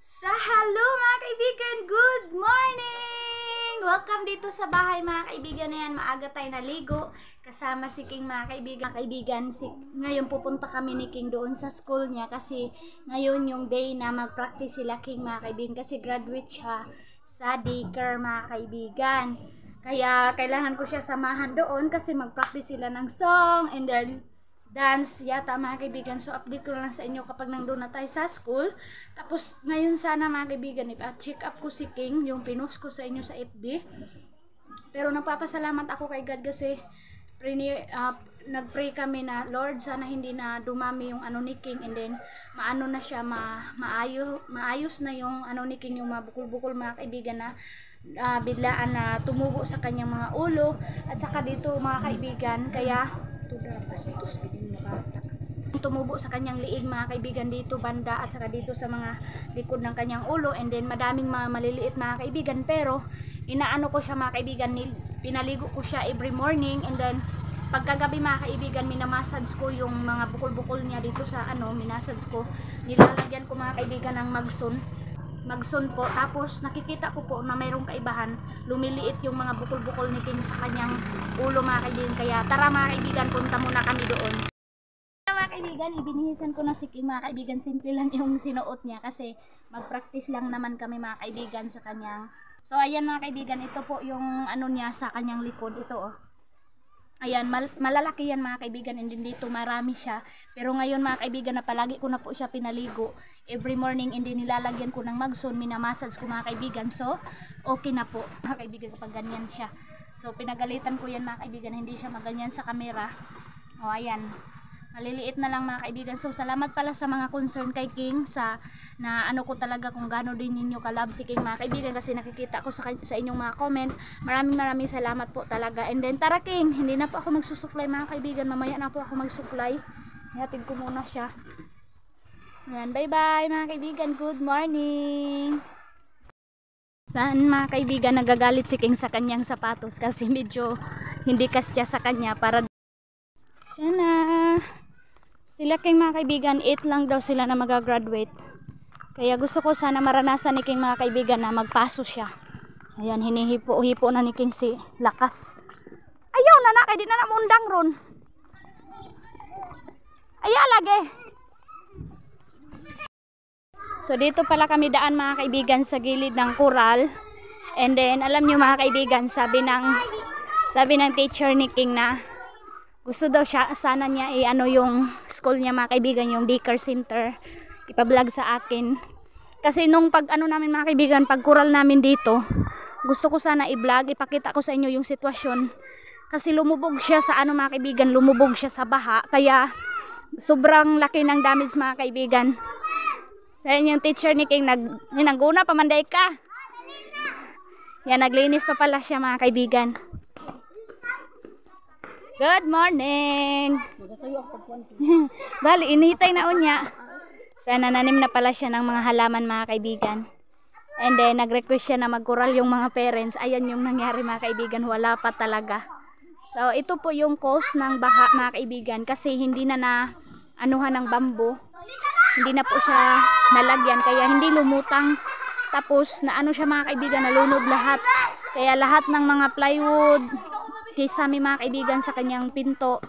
Hello mga kaibigan, good morning! Welcome dito sa bahay mga kaibigan na yan. Maaga tayo naligo kasama si King mga kaibigan. Ngayon pupunta kami ni King doon sa school niya kasi ngayon yung day na mag-practice sila King mga kaibigan kasi graduate siya sa daycare mga kaibigan. Kaya kailangan ko siya samahan doon kasi mag-practice sila ng song and then dance yata mga kaibigan. So update ko lang sa inyo kapag nandun na tayo sa school. Tapos ngayon sana mga kaibigan, check up ko si King, yung pinost ko sa inyo sa FB. Pero nagpapasalamat ako kay God kasi nagpray kami na Lord, sana hindi na dumami yung ano ni King and then maano na siya, maayos na yung ano ni King, yung mabukol-bukol mga kaibigan na biglaan na tumubo sa kanyang mga ulo at saka dito mga kaibigan. Kaya tumubo sa kanyang liig mga kaibigan dito banda at saka dito sa mga likod ng kanyang ulo and then madaming mga maliliit mga kaibigan. Pero inaano ko siya mga kaibigan, pinaligo ko siya every morning and then pagkagabi mga kaibigan minamassage ko yung mga bukol-bukol niya dito sa minassage ko, nilalagyan ko mga kaibigan ng magsun po. Tapos nakikita ko po na mayroong kaibahan, lumiliit yung mga bukol-bukol ni King sa kanyang ulo mga kaibigan. Kaya tara mga kaibigan, punta muna kami doon. Mga kaibigan, ibinihisan ko na si King mga kaibigan. Simple lang yung sinuot niya kasi mag-practice lang naman kami mga kaibigan sa kanyang. So ayan mga kaibigan, ito po yung ano niya sa kanyang likod. Ito ayan, malalaki yan mga kaibigan and then dito marami siya. Pero ngayon mga kaibigan na palagi ko na po siya pinaligo every morning and then nilalagyan ko ng magsun, minamassage ko mga kaibigan. So okay na po mga kaibigan kapag ganyan siya. So pinagalitan ko yan mga kaibigan, hindi siya maganyan sa camera. O ayan, maliliit na lang mga kaibigan. So salamat pala sa mga concern kay King sa na ano ko talaga kung gaano din ninyo ka-love si King mga kaibigan kasi nakikita ko sa inyong mga comment. Maraming salamat po talaga. And then tara King, hindi na po ako magsusuklay mga kaibigan, mamaya na po ako magsuklay. Ihatid ko muna siya. Ayan, bye bye mga kaibigan, good morning. Saan mga kaibigan, nagagalit si King sa kanyang sapatos kasi medyo hindi kasya sa kanya para sana. Sila King mga kaibigan, 8 lang daw sila na magagraduate. Kaya gusto ko sana maranasan ni King mga kaibigan na magpaso siya. Ayan, hinihipo-hipo na ni King si Lakas. Ayaw na kay di na namundang ron. Ayaw lagi. So dito pala kami daan mga kaibigan sa gilid ng kural. And then alam nyo mga kaibigan, sabi ng teacher ni King na gusto daw siya, sana niya yung school niya mga kaibigan, yung daycare center, ipa-vlog sa akin. Kasi nung namin mga kaibigan, pag kural namin dito, gusto ko sana i-vlog, ipakita ko sa inyo yung sitwasyon. Kasi lumubog siya sa mga kaibigan, lumubog siya sa baha, kaya sobrang laki ng damage mga kaibigan. Kaya yung teacher ni King, naguna pamanday ka. Yan, naglinis pa pala siya mga kaibigan. Good morning. Bali, inihitay na unya. Sana nanim na pala siya ng mga halaman mga kaibigan. And then nag-request siya na magkural yung mga parents. Ayan yung nangyari mga kaibigan, wala pa talaga. So ito po yung cause ng baha mga kaibigan kasi hindi na anuhan ng bamboo. Hindi na po siya nalagyan kaya hindi lumutang. Tapos naano siya mga kaibigan, nalunod lahat. Kaya lahat ng mga plywood, kisame mga kaibigan sa kanyang pinto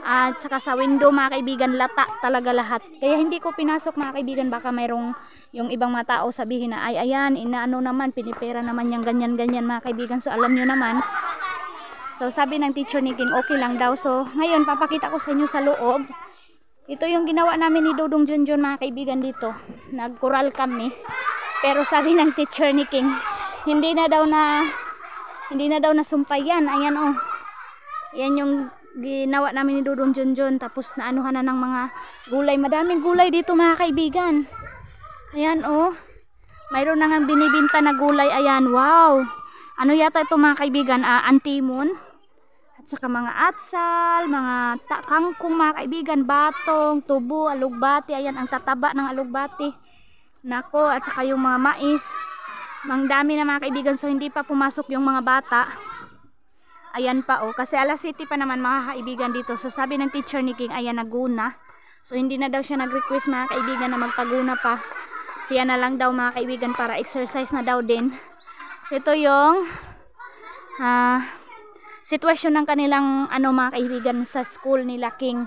at saka sa window mga kaibigan, lata talaga lahat. Kaya hindi ko pinasok mga kaibigan, baka mayroong yung ibang mga tao sabihin na ay ayan, inaano naman, pinipera naman yung ganyan mga kaibigan. So alam nyo naman, so sabi ng teacher ni King okay lang daw. So ngayon papakita ko sa inyo sa loob. Ito yung ginawa namin ni Dudong Junjun mga kaibigan dito. Nagkural kami, pero sabi ng teacher ni King hindi na daw nasumpay yan. Ayan yan yung ginawa namin ni Dudong Junjun. Tapos naanuhan na ng mga gulay, madaming gulay dito mga kaibigan. Ayan mayroon na nga binibinta na gulay. Ayan, wow, ano yata ito mga kaibigan, antimon at saka mga atsal, mga kangkong mga kaibigan, batong, tubo, alugbati. Ayan ang tataba ng alugbati, nako, at saka yung mga mais. Mang dami na mga kaibigan. So hindi pa pumasok yung mga bata. Ayan pa kasi alas 7 pa naman mga kaibigan dito. So sabi ng teacher ni King, ayan naguna. So hindi na daw siya nag-request mga kaibigan na magpaguna pa. siya na lang daw mga kaibigan para exercise na daw din. So ito yung sitwasyon ng kanilang mga kaibigan sa school nila King.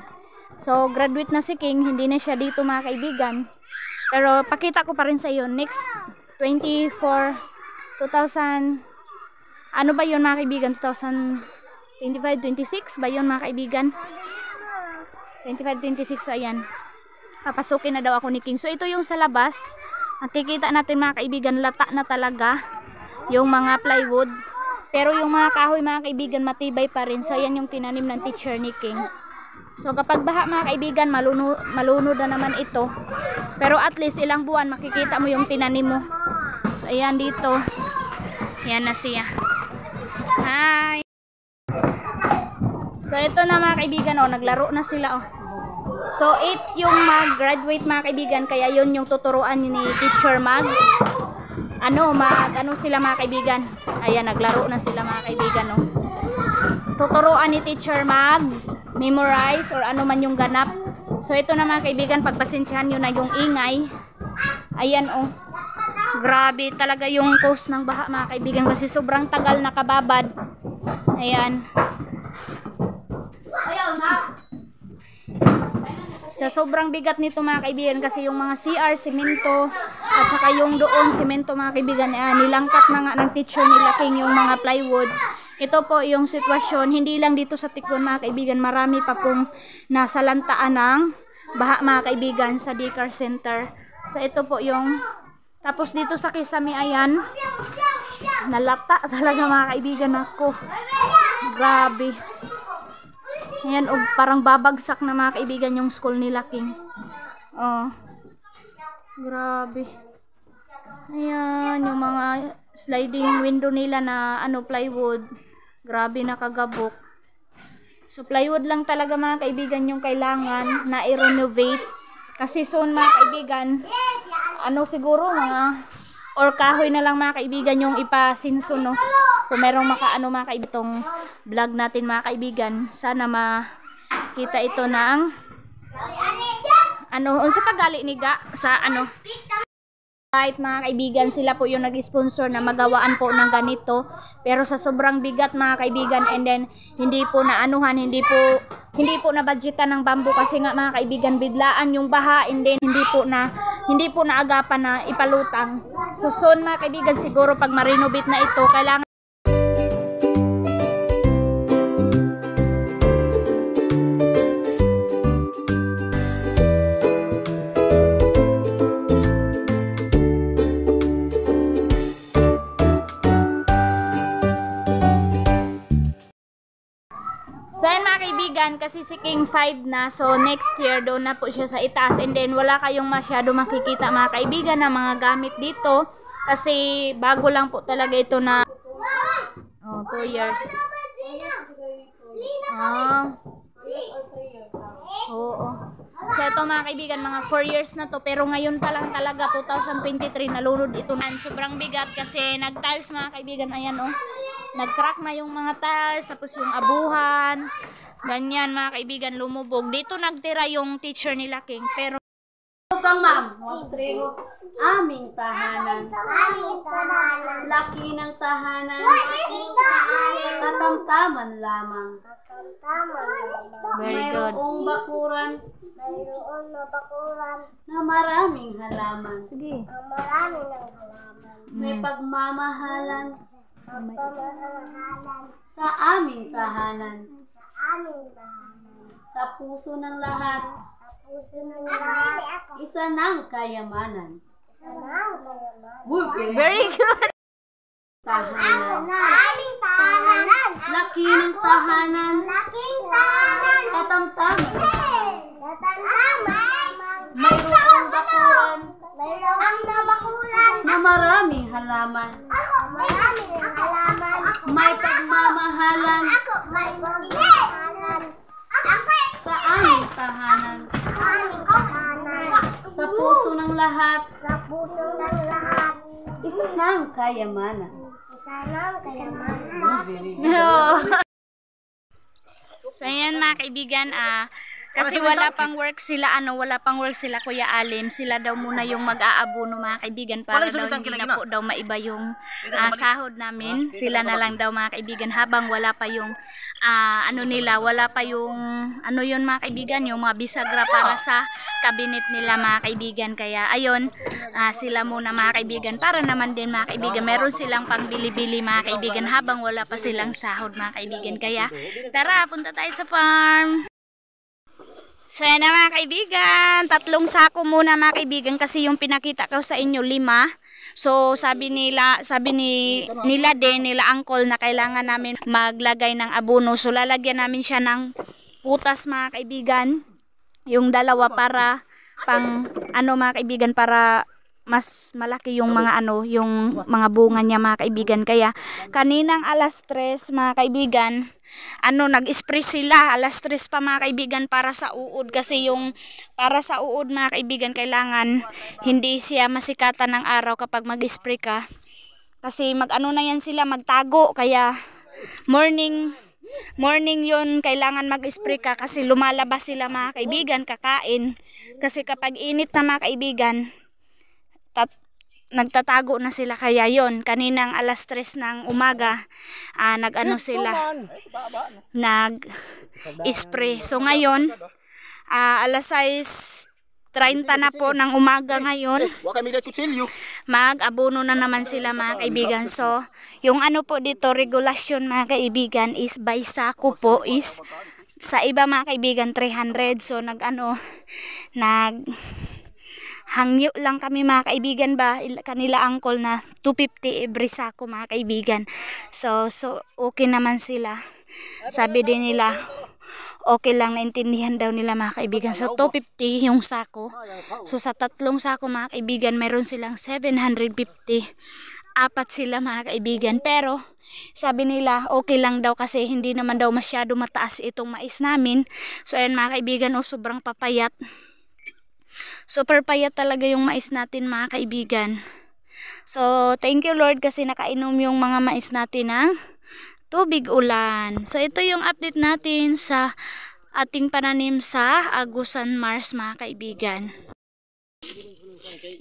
So graduate na si King, hindi na siya dito mga kaibigan. Pero pakita ko pa rin sa iyo next 2000 ano ba yun mga kaibigan, 2025-26 ba yun mga kaibigan, 25-26. So ayan, papasukin na daw ako ni King. So ito yung sa labas, nakikita natin mga kaibigan, lata na talaga yung mga plywood, pero yung mga kahoy mga kaibigan matibay pa rin. So ayan yung tinanim ng teacher ni King. So kapag baha mga kaibigan, malunod na naman ito, pero at least ilang buwan makikita mo yung tinanim mo. So ayan dito, ayan na siya. Hi! So ito na mga kaibigan, naglaro na sila. So 8 yung mag-graduate mga kaibigan, kaya yun yung tuturuan ni teacher ano sila mga kaibigan. Ayan, naglaro na sila mga kaibigan. Tuturuan ni teacher memorize or ano man yung ganap. So ito na mga kaibigan, pagpasensyahan nyo na yung ingay. Ayan grabe talaga yung cause ng baha mga kaibigan, kasi sobrang tagal nakababad. Ayan. Sa sobrang bigat nito mga kaibigan, kasi yung mga CR simento at saka yung doon simento mga kaibigan, nilangkat na nga ng teacher nila King yung mga plywood. Ito po yung sitwasyon, hindi lang dito sa Tikon mga kaibigan, marami pa pong nasa lantaan ng baha mga kaibigan sa daycare center. So ito po yung, tapos dito sa Kisame, ayan, nalata talaga mga kaibigan ako. Grabe. Ayan, parang babagsak na mga kaibigan yung school nila King. Grabe. Ayan, yung mga sliding window nila na plywood. Grabe, nakagabok. So plywood lang talaga mga kaibigan yung kailangan na i-renovate. Kasi soon mga kaibigan, siguro mga or kahoy na lang mga kaibigan yung ipasinso, kung merong mga kaibigan itong vlog natin mga kaibigan, sana makita ito ng sa paggali niga sa kahit mga kaibigan, sila po yung nag-sponsor na magawaan po ng ganito, pero sa sobrang bigat mga kaibigan, and then hindi po hindi po na budgetan ng bamboo, kasi nga mga kaibigan, biglaan yung baha, and then hindi po na agapan na ipalutang. So soon mga kaibigan, siguro pag ma-renovate na ito, kailangan kasi si King 5 na, so next year doon na po siya sa itaas, and then wala kayong masyado makikita mga kaibigan na mga gamit dito, kasi bago lang po talaga ito na 2 years. Oo. So ito mga kaibigan, mga 4 years na to, pero ngayon pa lang talaga 2023 nalunod ito na. Sobrang bigat kasi nag-tiles mga kaibigan, ayan nag-crack na yung mga tiles, tapos yung abuhan, ganyan mga kaibigan, lumubog. Dito nagtira yung teacher nila King, pero kang ma'am, aming tahanan, laki ng tahanan, tatamtaman lamang. very good. Mayroong bakuran na maraming halaman. Sige. May pagmamahalan sa aming tahanan. Sa puso ng lahat, isa ng kayamanan. Very good. Tahanan. Laki ng tahanan. Katamtaman. Mayroong bakuran na maraming halaman. May pagmamahalan sa aming tahanan. Sa puso ng lahat, isa ng kayamanan. So ayan mga kaibigan, Kasi wala pang work sila, wala pang work sila Kuya Alim. Sila daw muna yung mag-aabono mga kaibigan para daw hindi na po daw maiba yung sahod namin. Sila na lang daw mga kaibigan habang wala pa yung wala pa yung yun mga kaibigan, yung mga bisagra para sa kabinet nila mga kaibigan. Kaya ayun, sila muna mga kaibigan para naman din mga kaibigan meron silang pangbili-bili mga kaibigan habang wala pa silang sahod mga kaibigan. Kaya tara, punta tayo sa farm. So yan na mga kaibigan, 3 sako muna mga kaibigan kasi yung pinakita ko sa inyo 5. So sabi nila uncle na kailangan namin maglagay ng abono. So lalagyan namin siya ng putas mga kaibigan. Yung 2 para pang mga kaibigan para mas malaki yung yung mga bunga niya mga kaibigan. Kaya kaninang alas 3 mga kaibigan, nag-spray sila alas 3 pa mga kaibigan para sa uod kasi yung para sa uod mga kaibigan kailangan hindi siya masikatan ng araw kapag mag-spray ka. Kasi na yan sila magtago kaya morning yun kailangan mag-spray ka kasi lumalabas sila mga kaibigan kakain. Kasi kapag init na mga kaibigan nagtatago na sila kaya yon kaninang alas 3 ng umaga sila nag-spray. So ngayon alas 6:30 na po ng umaga ngayon mag-abono na naman sila mga kaibigan. So yung po dito regulasyon mga kaibigan is by sako po is sa iba mga kaibigan 300. So hangyo lang kami mga kaibigan kanila uncle na 250 every sako mga kaibigan. So okay naman sila. Sabi din nila okay lang, naintindihan daw nila mga kaibigan. So 250 yung sako. So sa 3 sako mga kaibigan mayroon silang 750. 4 sila mga kaibigan. Pero sabi nila okay lang daw kasi hindi naman daw masyado mataas itong mais namin. So ayan mga kaibigan, sobrang papayat. Super payat talaga yung mais natin mga kaibigan. So thank you Lord kasi nakainom yung mga mais natin ng tubig ulan. So ito yung update natin sa ating pananim sa Agusan Mars mga kaibigan.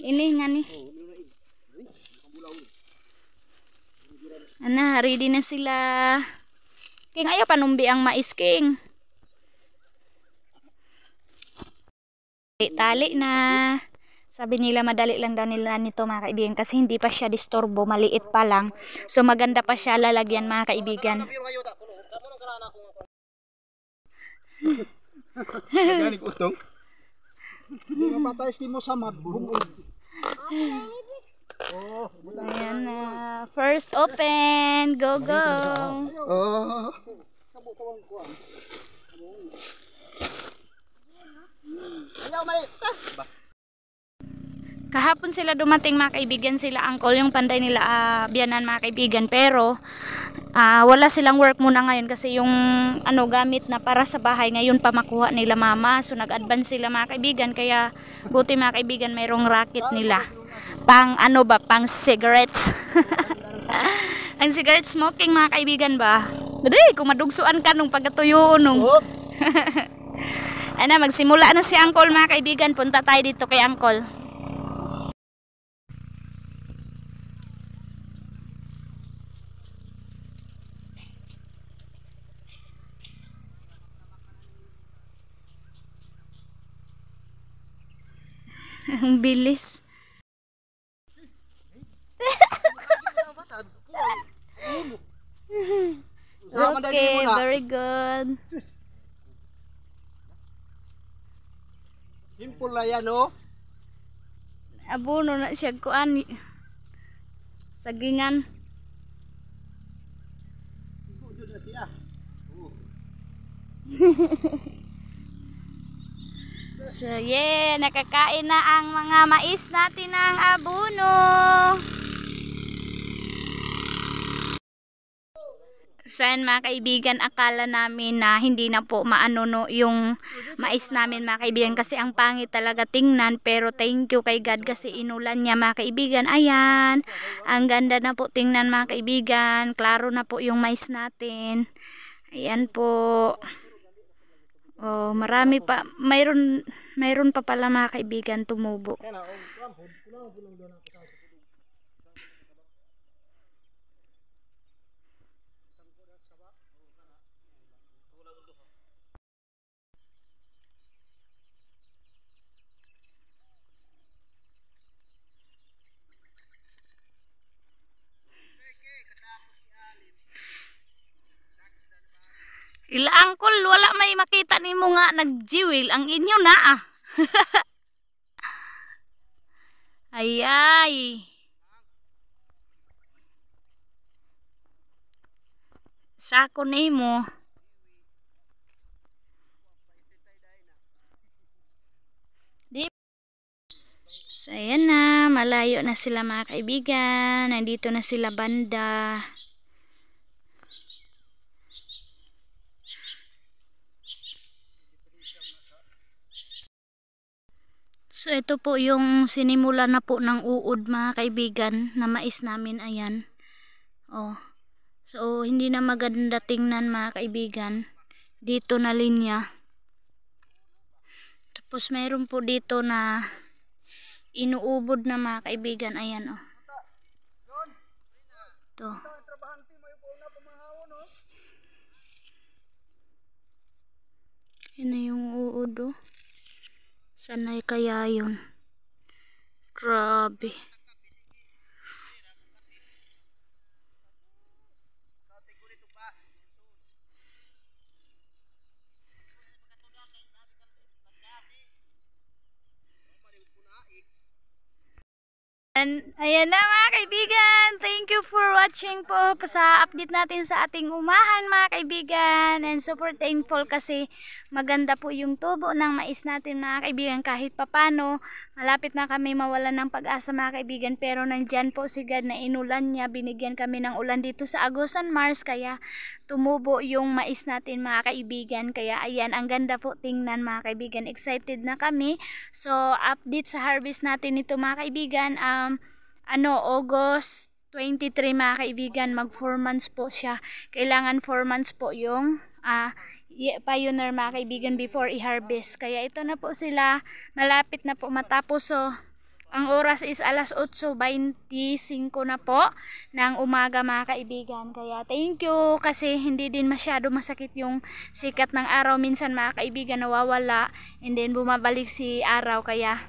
Ini nga ni. Ready na sila. King ayaw panumbi ang mais king. Tali na. Sabi nila madali lang daw nila nito mga kaibigan kasi hindi pa siya disturbo, maliit pa lang. So maganda pa siya lalagyan mga kaibigan. Ayan na. First open. Go go. Kahapon sila dumating mga kaibigan, sila uncle, yung panday nila biyanan mga kaibigan, pero wala silang work muna ngayon kasi yung gamit na para sa bahay ngayon pa makuha nila mama. So nag-advance sila mga kaibigan, kaya buti mga kaibigan mayroong racket nila pang pang cigarettes. Ang cigarette smoking mga kaibigan ba? Gede, kung madugsuan ka nung pagkatuyo nung. Magsimula na si uncle mga kaibigan. Punta tayo dito kay uncle. Ang bilis. Okay, very good. Simple na yan, oh. Abono na siya kuan. Sagingan. So, yeah, nakakain na ang mga mais natin ng abono. So yan mga kaibigan, akala namin na hindi na po yung mais namin mga kaibigan kasi ang pangit talaga tingnan, pero thank you kay God kasi inulan niya mga kaibigan. Ayan, ang ganda na po tingnan mga kaibigan, klaro na po yung mais natin. Ayan po. Oh, marami pa. Mayroon pa pala mga kaibigan tumubo. Ila angkol, wala may makita nimo nga nagjiwil ang inyo na ah. Ay ay. Sako nimo. Di. So ayan na, malayo na sila mga kaibigan. Nandito na sila banda. So ito po yung sinimula na po ng uod mga kaibigan na mais namin, ayan. Oh. So hindi na maganda tingnan mga kaibigan. Dito na linya. Tapos mayroon po dito na inuubod na mga kaibigan, ayan oh. Ito. Yan na yung uod oh. Sanay kaya yun. Grabe. Ayan na mga kaibigan, thank you for watching po sa update natin sa ating umahan mga kaibigan, and super thankful kasi maganda po yung tubo ng mais natin mga kaibigan. Kahit papano malapit na kami mawalan ng pag-asa mga kaibigan, pero nandyan po si God na inulan niya, binigyan kami ng ulan dito sa Agusan, Mars, kaya tumubo yung mais natin mga kaibigan. Kaya ayan, ang ganda po tingnan mga kaibigan, excited na kami. So update sa harvest natin ito mga kaibigan, August 23 mga kaibigan, mag 4 months po siya. Kailangan 4 months po yung pioneer mga kaibigan before i-harvest. Kaya ito na po sila, malapit na po matapos. So ang oras is alas 8:25 na po ng umaga mga kaibigan. Kaya thank you, kasi hindi din masyado masakit yung sikat ng araw. Minsan mga kaibigan nawawala and then bumabalik si araw, kaya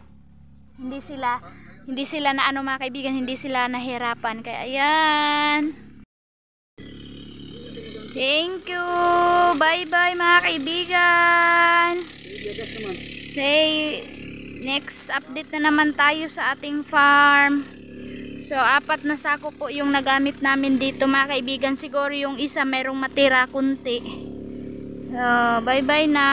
hindi sila na mga kaibigan, hindi sila nahirapan. Kaya ayan, thank you, bye bye mga kaibigan. Say next update na naman tayo sa ating farm. So 4 na sako po yung nagamit namin dito mga kaibigan. Siguro yung isa merong matira kunti. Bye bye na.